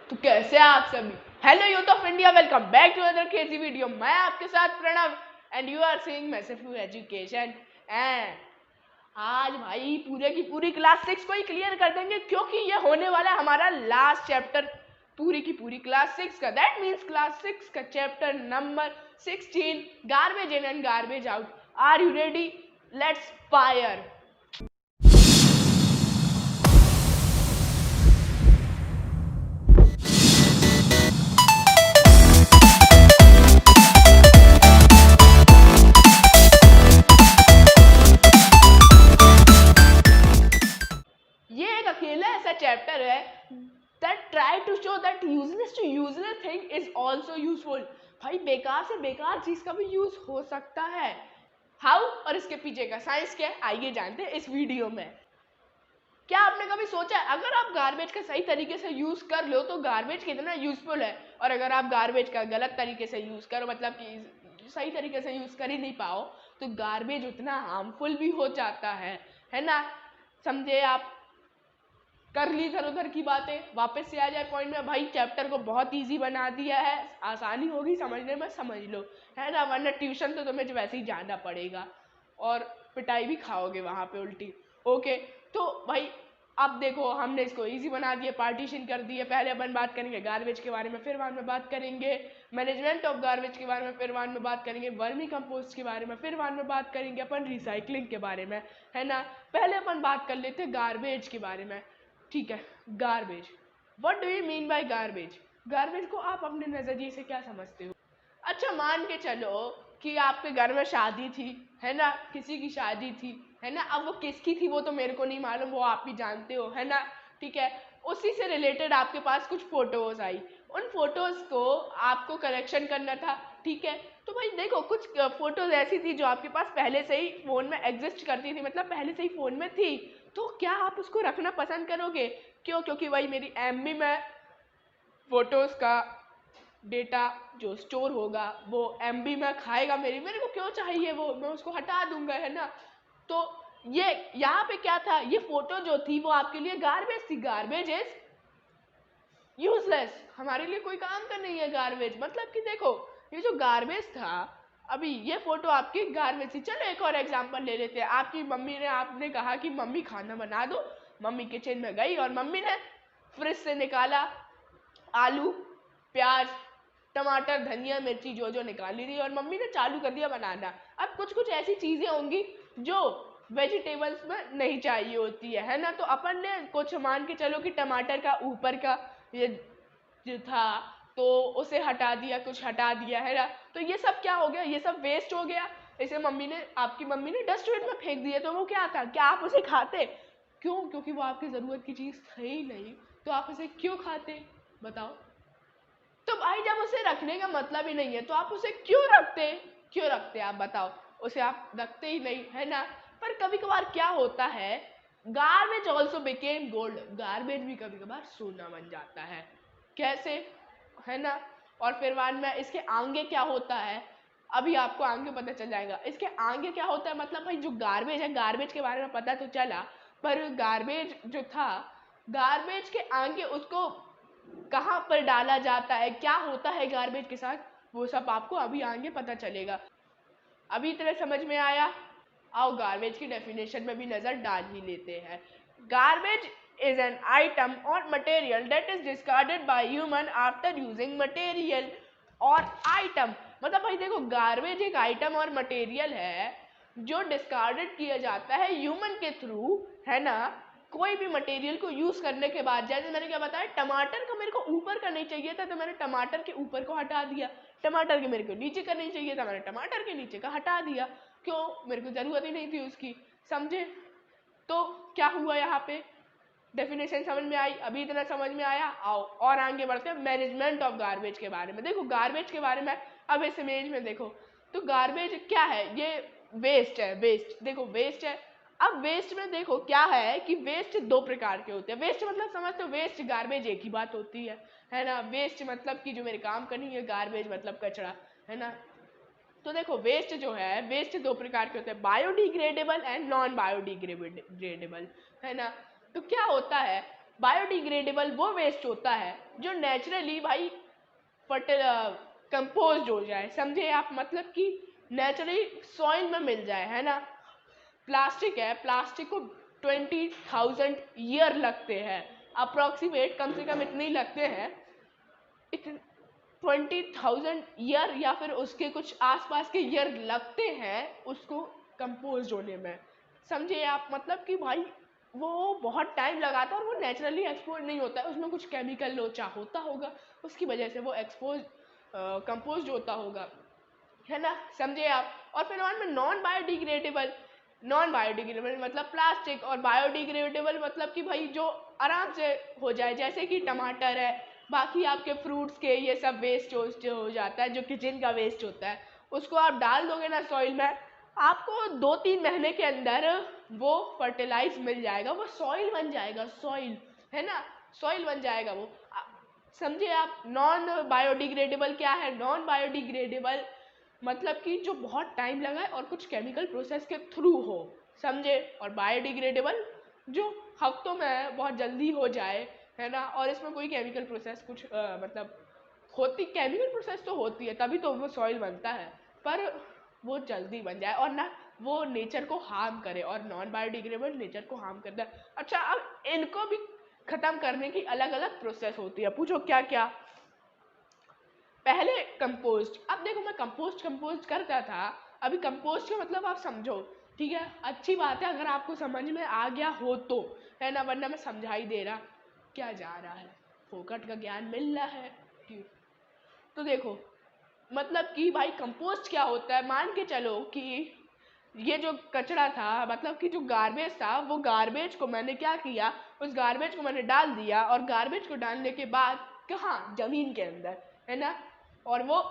तो कैसे हैं आप सभी। Hello youth of India, welcome back to other crazy video. मैं आपके साथ Pranav and you are seeing massive education. And आज भाई पूरे की पूरी क्लास 6 को ही क्लियर कर देंगे, क्योंकि ये होने वाला है हमारा लास्ट चैप्टर पूरी की पूरी क्लास 6 का। दैट मीन्स क्लास 6 का chapter number 16, garbage in and garbage out. Are you ready? Let's fire. अकेला ऐसा चैप्टर है that try to show that useless to useless thing is also useful। भाई बेकार से बेकार चीज का भी यूज हो सकता है। हाउ और इसके पीछे का साइंस क्या है, आइए जानते हैं इस वीडियो में। क्या आपने कभी सोचा है अगर आप गार्बेज का सही तरीके से यूज कर लो तो गार्बेज कितना यूजफुल है, और अगर आप गार्बेज का गलत तरीके से यूज करो, मतलब कि सही तरीके से यूज कर ही नहीं पाओ, तो गार्बेज उतना हार्मफुल भी हो जाता है ना। समझे आप? कर ली इधर उधर की बातें, वापस से आ जाए पॉइंट में। भाई चैप्टर को बहुत इजी बना दिया है, आसानी होगी समझने में, समझ लो, है ना। वरना ट्यूशन तो तुम्हें वैसे ही जाना पड़ेगा और पिटाई भी खाओगे वहाँ पे उल्टी। ओके, तो भाई अब देखो हमने इसको इजी बना दिया, पार्टीशन कर दिए। पहले अपन बात करेंगे गार्बेज के बारे में, फिर बाद में बात करेंगे मैनेजमेंट ऑफ गार्बेज के बारे में, फिर बाद में बात करेंगे वर्मी कंपोस्ट के बारे में, फिर बाद में बात करेंगे अपन रिसाइकलिंग के बारे में, है ना। पहले अपन बात कर लेते हैं गार्बेज के बारे में, ठीक है। Garbage, what do you mean by garbage? Garbage को आप अपने नजरिए से क्या समझते हो? अच्छा मान के चलो कि आपके घर में शादी थी, है ना, किसी की शादी थी, है ना। अब वो किसकी थी वो तो मेरे को नहीं मालूम, वो आप ही जानते हो, है ना, ठीक है। उसी से रिलेटेड आपके पास कुछ फोटोज आई, उन फोटोज को आपको कलेक्शन करना था, ठीक है। तो भाई देखो कुछ फोटोज ऐसी थी जो आपके पास पहले से ही फोन में एग्जिस्ट करती थी, मतलब पहले से ही फोन में थी, तो क्या आप उसको रखना पसंद करोगे? क्यों? क्योंकि भाई मेरी एमबी में फोटोज का डेटा जो स्टोर होगा वो एमबी में खाएगा मेरे को क्यों चाहिए वो, मैं उसको हटा दूंगा, है ना। तो ये यहाँ पे क्या था, ये फोटो जो थी वो आपके लिए गार्बेज थी। गार्बेज इज यूजलेस, हमारे लिए कोई काम का नहीं है गार्बेज। मतलब कि देखो ये जो गार्बेज था, अभी ये फोटो आपकी गार्बेज थी। चलो एक और एग्जांपल ले लेते हैं। आपकी मम्मी ने, आपने कहा कि मम्मी खाना बना दो, मम्मी किचन में गई और मम्मी ने फ्रिज से निकाला आलू, प्याज, टमाटर, धनिया, मिर्ची जो जो निकाली थी, और मम्मी ने चालू कर दिया बनाना। अब कुछ कुछ ऐसी चीजें होंगी जो वेजिटेबल्स में नहीं चाहिए होती है ना। तो अपन ने कुछ मान के चलो कि टमाटर का ऊपर का ये जो था तो उसे हटा दिया, कुछ हटा दिया, है ना। तो ये सब क्या हो गया, ये सब वेस्ट हो गया। इसे मम्मी ने, आपकी मम्मी ने डस्टबिन में फेंक दिया। तो वो क्या था, क्या आप उसे खाते? क्यों? क्योंकि वो आपकी जरूरत की चीज है ही नहीं, तो आप उसे क्यों खाते बताओ? तो भाई जब उसे रखने का मतलब ही नहीं है तो आप उसे क्यों रखते? क्यों रखते आप बताओ? उसे आप रखते ही नहीं, है ना। पर कभी कभार क्या होता है, garbage also became gold, garbage भी कभी कभार सोना बन जाता है। कैसे, है ना। और फिर बाद में इसके आगे क्या होता है, अभी आपको आगे पता चल जाएगा। इसके आगे क्या होता है, मतलब भाई जो गार्बेज है, गार्बेज के बारे में पता तो चला, पर गार्बेज जो था, गार्बेज के आगे उसको कहाँ पर डाला जाता है, क्या होता है गार्बेज के साथ, वो सब आपको अभी आगे पता चलेगा। अभी तरह समझ में आया? आओ गार्बेज की डेफिनेशन में भी नजर डाल ही लेते हैं। Garbage is an item or material that is discarded by human after using material और item, मतलब भाई देखो गार्बेज एक आइटम और मटेरियल है जो डिस्कार्डेड किया जाता है ह्यूमन के थ्रू, है ना। कोई भी मटेरियल को यूज करने के बाद, जैसे मैंने क्या बताया, टमाटर का मेरे को ऊपर का नहीं चाहिए था तो मैंने टमाटर के ऊपर को हटा दिया, टमाटर के मेरे को नीचे का नहीं चाहिए था, मैंने टमाटर के नीचे का हटा दिया। क्यों? मेरे को जरूरत ही नहीं थी उसकी, समझे। तो क्या हुआ यहाँ पे, डेफिनेशन समझ में आई? अभी इतना समझ में आया? आओ और आगे बढ़ते हैं मैनेजमेंट ऑफ गार्बेज के बारे में। देखो गार्बेज के बारे में अब इस इमेज में देखो, तो गार्बेज क्या है, ये वेस्ट है। वेस्ट देखो, वेस्ट है। अब वेस्ट में देखो क्या है कि वेस्ट दो प्रकार के होते हैं। वेस्ट मतलब समझते हो, वेस्ट गार्बेज एक ही बात होती है ना। वेस्ट मतलब कि जो मेरे काम का नहीं है, गार्बेज मतलब कचरा, है ना। तो देखो वेस्ट जो है, वेस्ट दो प्रकार के होते हैं, बायोडिग्रेडेबल एंड नॉन बायोडिग्रेडेबल, है ना। तो क्या होता है बायोडिग्रेडेबल वो वेस्ट होता है जो नेचुरली भाई कंपोज हो जाए, समझे आप, मतलब कि नेचुरली सॉइल में मिल जाए, है ना। प्लास्टिक है, प्लास्टिक को 20,000 ईयर लगते हैं, अप्रोक्सीमेट कम से कम इतने ही लगते हैं, 20,000 ईयर या फिर उसके कुछ आसपास के ईयर लगते हैं उसको कंपोज होने में, समझे आप, मतलब कि भाई वो बहुत टाइम लगाता है और वो नेचुरली एक्सपोज नहीं होता है, उसमें कुछ केमिकल लोचा होता होगा, उसकी वजह से वो कंपोज होता होगा, है ना, समझे आप। और फिर वन में नॉन बायोडिग्रेडेबल मतलब प्लास्टिक, और बायोडिग्रेडेबल मतलब कि भाई जो आराम से हो जाए, जैसे कि टमाटर है, बाकी आपके फ्रूट्स के ये सब वेस्ट जो हो जाता है, जो किचन का वेस्ट होता है, उसको आप डाल दोगे ना सॉइल में, आपको 2-3 महीने के अंदर वो फर्टिलाइज मिल जाएगा, वो सॉइल बन जाएगा, सॉइल, है ना, सॉइल बन जाएगा वो, समझे आप। नॉन बायोडिग्रेडेबल क्या है? नॉन बायोडिग्रेडेबल मतलब कि जो बहुत टाइम लगाए और कुछ केमिकल प्रोसेस के थ्रू हो, समझे। और बायोडिग्रेडेबल जो हफ्तों में बहुत जल्दी हो जाए, है ना, और इसमें कोई केमिकल प्रोसेस कुछ मतलब होती, केमिकल प्रोसेस तो होती है तभी तो वो सॉइल बनता है, पर वो जल्दी बन जाए और ना वो नेचर को हार्म करे, और नॉन बायोडिग्रेडेबल नेचर को हार्म करता है। अच्छा, अब इनको भी खत्म करने की अलग अलग प्रोसेस होती है, पूछो क्या क्या। पहले कंपोस्ट, अब देखो मैं कंपोस्ट करता था, अभी कंपोस्ट का मतलब आप समझो, ठीक है, अच्छी बात है अगर आपको समझ में आ गया हो तो, है ना, वरना मैं समझा ही दे रहा, क्या जा रहा है, फोकट का ज्ञान मिल रहा है क्यों। तो देखो, मतलब कि भाई कंपोस्ट क्या होता है, मान के चलो कि ये जो कचरा था, मतलब कि जो गार्बेज था, वो गार्बेज को मैंने क्या किया, उस गार्बेज को मैंने डाल दिया, और गार्बेज को डालने के बाद कहाँ, जमीन के अंदर, है ना, और वो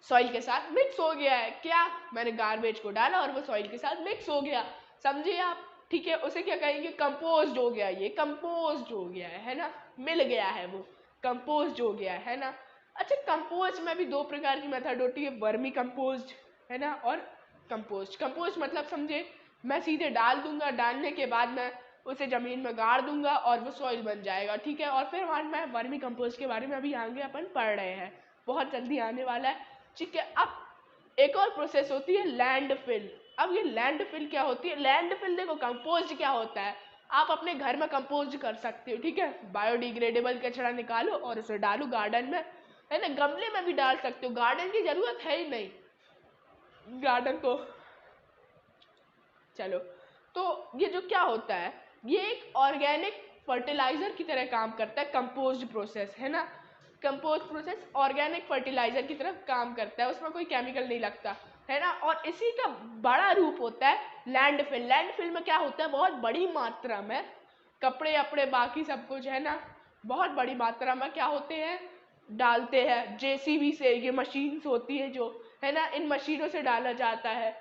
सॉइल के साथ मिक्स हो गया है, क्या, मैंने गार्बेज को डाला और वो सॉइल के साथ मिक्स हो गया, समझे आप, ठीक है, उसे क्या कहेंगे, कंपोस्ट हो गया, ये कंपोस्ट हो गया है ना, मिल गया है वो, कंपोस्ट हो गया है ना। अच्छा, कंपोस्ट में भी 2 प्रकार की मेथड होती है, वर्मी कंपोस्ट, है ना, और कंपोस्ट मतलब समझे, मैं सीधे डाल दूंगा, डालने के बाद मैं उसे जमीन में गाड़ दूंगा और वो सॉइल बन जाएगा, ठीक है। और फिर वहाँ मैं वर्मी कंपोस्ट के बारे में अभी आगे अपन पढ़ रहे हैं, बहुत जल्दी आने वाला है, ठीक है। अब एक और प्रोसेस होती है लैंडफिल। अब ये लैंडफिल क्या होती है, लैंडफिल देखो, कंपोस्ट क्या होता है, आप अपने घर में कंपोस्ट कर सकते हो, ठीक है, बायोडिग्रेडेबल कचरा निकालो और उसे डालो गार्डन में, है ना, गमले में भी डाल सकते हो, गार्डन की जरूरत है ही नहीं, गार्डन को, चलो। तो ये जो क्या होता है, ये एक ऑर्गेनिक फर्टिलाइजर की तरह काम करता है, कंपोस्ट प्रोसेस, है ना, कंपोस्ट प्रोसेस ऑर्गेनिक फर्टिलाइजर की तरह काम करता है, उसमें कोई केमिकल नहीं लगता, है ना। और इसी का बड़ा रूप होता है लैंडफिल। लैंडफिल में क्या होता है, बहुत बड़ी मात्रा में कपड़े अपड़े बाकी सब कुछ, है ना, बहुत बड़ी मात्रा में क्या होते हैं, डालते हैं जेसीबी से, ये मशीन्स होती है जो, है ना, इन मशीनों से डाला जाता है।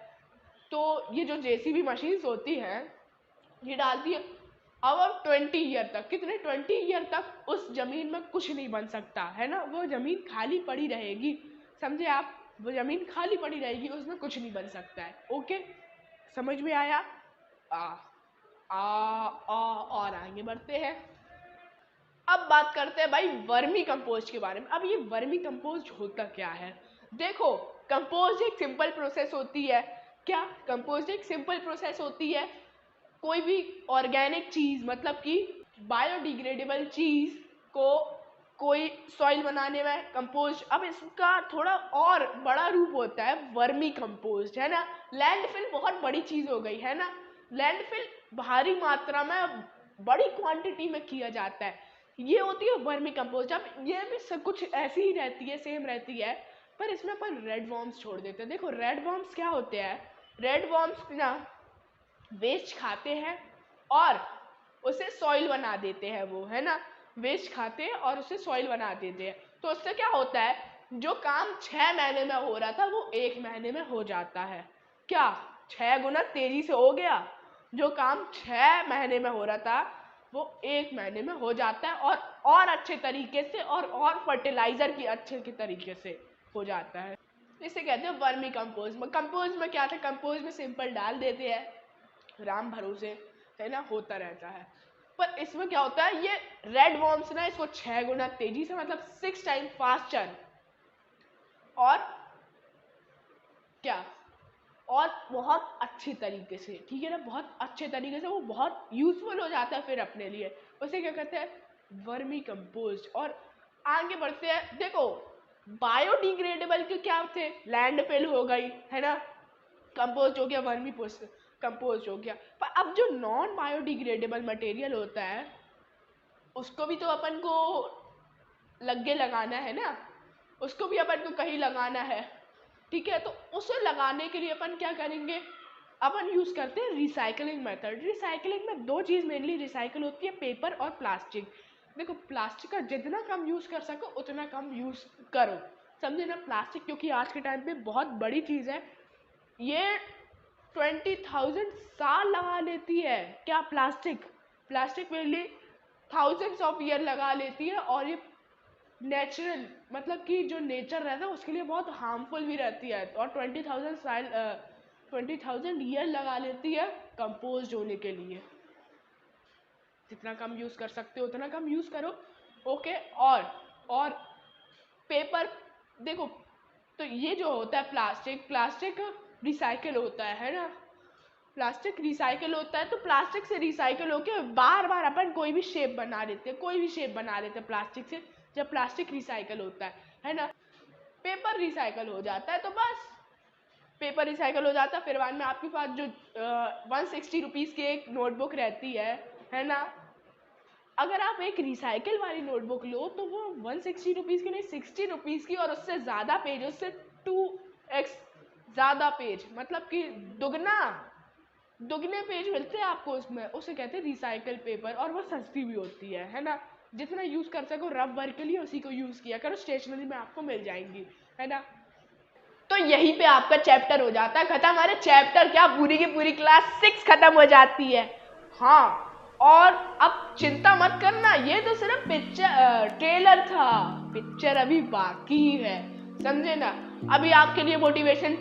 तो ये जो जेसीबी मशीन्स होती हैं, ये डालती है, अब 20 ईयर तक, कितने 20 ईयर तक उस जमीन में कुछ नहीं बन सकता, है ना, वो जमीन खाली पड़ी रहेगी, समझे आप, वो जमीन खाली पड़ी रहेगी, उसमें कुछ नहीं बन सकता है, ओके, समझ में आया। आ आ आ और आगे बढ़ते हैं। अब बात करते हैं भाई वर्मी कंपोस्ट के बारे में। अब ये वर्मी कंपोस्ट होता क्या है, देखो, कंपोस्ट एक सिंपल प्रोसेस होती है, क्या, कंपोस्ट एक सिंपल प्रोसेस होती है, कोई भी ऑर्गेनिक चीज, मतलब कि बायोडिग्रेडेबल चीज को कोई सॉइल बनाने में कंपोस्ट, अब इसका थोड़ा और बड़ा रूप होता है वर्मी कंपोस्ट, है ना। लैंडफिल बहुत बड़ी चीज हो गई, है ना, लैंडफिल भारी मात्रा में बड़ी क्वांटिटी में किया जाता है, ये होती है वर्मी कंपोस्ट। अब ये भी सब कुछ ऐसी ही रहती है, सेम रहती है, पर इसमें अपन रेड वॉर्म्स छोड़ देते हैं। देखो रेड वॉर्म्स क्या होते हैं, रेड वॉर्म्स ना वेस्ट खाते हैं और उसे सॉइल बना देते हैं, वो, है ना, वेस्ट खाते हैं और उसे सॉइल बना देते हैं, तो उससे क्या होता है, जो काम 6 महीने में हो रहा था वो 1 महीने में हो जाता है, क्या, 6 गुना तेजी से हो गया, जो काम 6 महीने में हो रहा था वो 1 महीने में हो जाता है, और अच्छे तरीके से, और फर्टिलाइजर की अच्छे के तरीके से हो जाता है, इसे कहते हैं वर्मी कंपोस्ट में। कंपोस्ट में क्या था, कंपोस्ट में सिंपल डाल देते हैं, राम भरोसे, है ना, होता रहता है। पर इसमें क्या होता है, ये रेड वॉर्म्स ना इसको 6 गुना तेजी से, मतलब 6 टाइम फास्टर, और क्या, और बहुत अच्छे तरीके से, ठीक है ना, बहुत अच्छे तरीके से वो बहुत यूजफुल हो जाता है फिर अपने लिए। उसे क्या कहते हैं, वर्मी कंपोस्ट। और आगे बढ़ते हैं, देखो बायोडिग्रेडेबल के क्या थे, लैंडफिल हो गई है ना, कंपोस्ट हो गया, वर्मी कंपोस्ट हो गया। पर अब जो नॉन बायोडिग्रेडेबल मटेरियल होता है उसको भी तो अपन को लगे लगाना है ना, उसको भी अपन को कहीं लगाना है, ठीक है। तो उसे लगाने के लिए अपन क्या करेंगे, अपन यूज करते हैं रिसाइकलिंग मेथड। रिसाइकलिंग में 2 चीज मेनली रिसाइकल होती है, पेपर और प्लास्टिक। देखो प्लास्टिक का जितना कम यूज कर सको उतना कम यूज करो, समझे ना। प्लास्टिक क्योंकि आज के टाइम पे बहुत बड़ी चीज है, ये 20,000 साल लगा लेती है। क्या, plastic mainly thousands of year लगा लेती है, और ये नेचुरल, मतलब कि जो नेचर रहता है उसके लिए बहुत हार्मफुल भी रहती है, और 20,000 ईयर लगा लेती है कंपोज होने के लिए। जितना कम यूज कर सकते हो उतना कम यूज करो, ओके। और पेपर, देखो तो ये जो होता है प्लास्टिक रिसाइकिल होता है ना, प्लास्टिक रिसाइकिल होता है। तो प्लास्टिक से रिसाइकिल होके बार बार अपन कोई भी शेप बना लेते हैं प्लास्टिक से, जब प्लास्टिक रिसाइकिल होता है ना। पेपर रिसाइकिल हो जाता है, तो बस पेपर रिसाइकिल हो जाता है। फिर बाद में आपके पास जो 160 रुपीज़ की एक नोटबुक रहती है ना, अगर आप एक रिसाइकिल वाली नोटबुक लो तो वो 160 रुपीज़ की नहीं, 60 रुपीज़ की, और उससे ज़्यादा पेज, उससे 2x ज़्यादा पेज, मतलब कि दुगने पेज मिलते हैं आपको उसमें। उसे कहते हैं रिसाइकल पेपर, और वो सस्ती भी होती है ना। जितना यूज़ कर सको रफ वर्क के लिए उसी को यूज़ किया करो, स्टेशनरी में आपको मिल जाएंगी, है ना। तो यहीं पे आपका चैप्टर हो जाता है खत्म। अरे चैप्टर क्या, पूरी की पूरी क्लास 6 खत्म हो जाती है। हाँ, और अब चिंता मत करना, ये तो सिर्फ ट्रेलर था, पिक्चर अभी बाकी है, समझे ना। अभी आपके लिए मोटिवेशन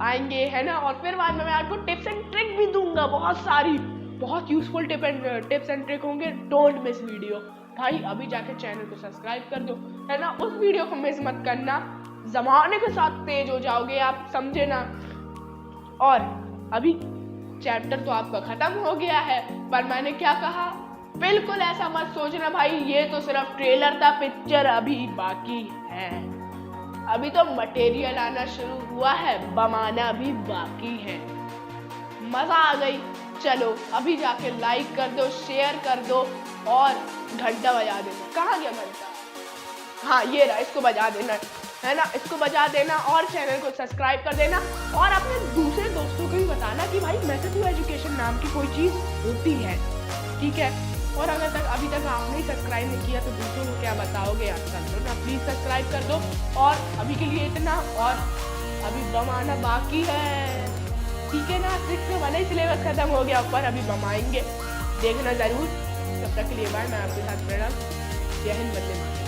आएंगे, है ना, और फिर बाद में मैं आपको टिप्स एंड ट्रिक भी दूंगा, बहुत सारी, बहुत यूजफुल टिप्स एंड ट्रिक होंगे। डोंट मिस वीडियो भाई, अभी जाके चैनल को सब्सक्राइब कर दो, है ना। उस वीडियो को मिस मत करना, जमाने के साथ तेज हो जाओगे आप, समझे ना। और अभी चैप्टर तो आपका खत्म हो गया है, पर मैंने क्या कहा, बिल्कुल ऐसा मत सोचना भाई ये तो सिर्फ ट्रेलर था, पिक्चर अभी बाकी है। अभी तो मटेरियल आना शुरू हुआ है, बमाना भी बाकी है। मजा आ गई, चलो अभी जाके लाइक कर दो, शेयर कर दो, और घंटा बजा देना। कहाँ गया घंटा, हाँ ये रहा, इसको बजा देना, है ना, इसको बजा देना, और चैनल को सब्सक्राइब कर देना, और अपने दूसरे दोस्तों को भी बताना कि भाई मैथड टू एजुकेशन नाम की कोई चीज़ होती है, ठीक है। और अगर अभी तक आपने सब्सक्राइब नहीं किया तो दूसरों को क्या बताओगे, आप कर दो ना, प्लीज़ सब्सक्राइब कर दो। और अभी के लिए इतना, और अभी बम आना बाकी है, ठीक है ना। 6 में भले ही सिलेबस खत्म हो गया, पर अभी बम आएंगे, देखना ज़रूर। तब तक के लिए बाय, मैं आपके साथ प्रणव, जय हिंद, वंदे मातरम।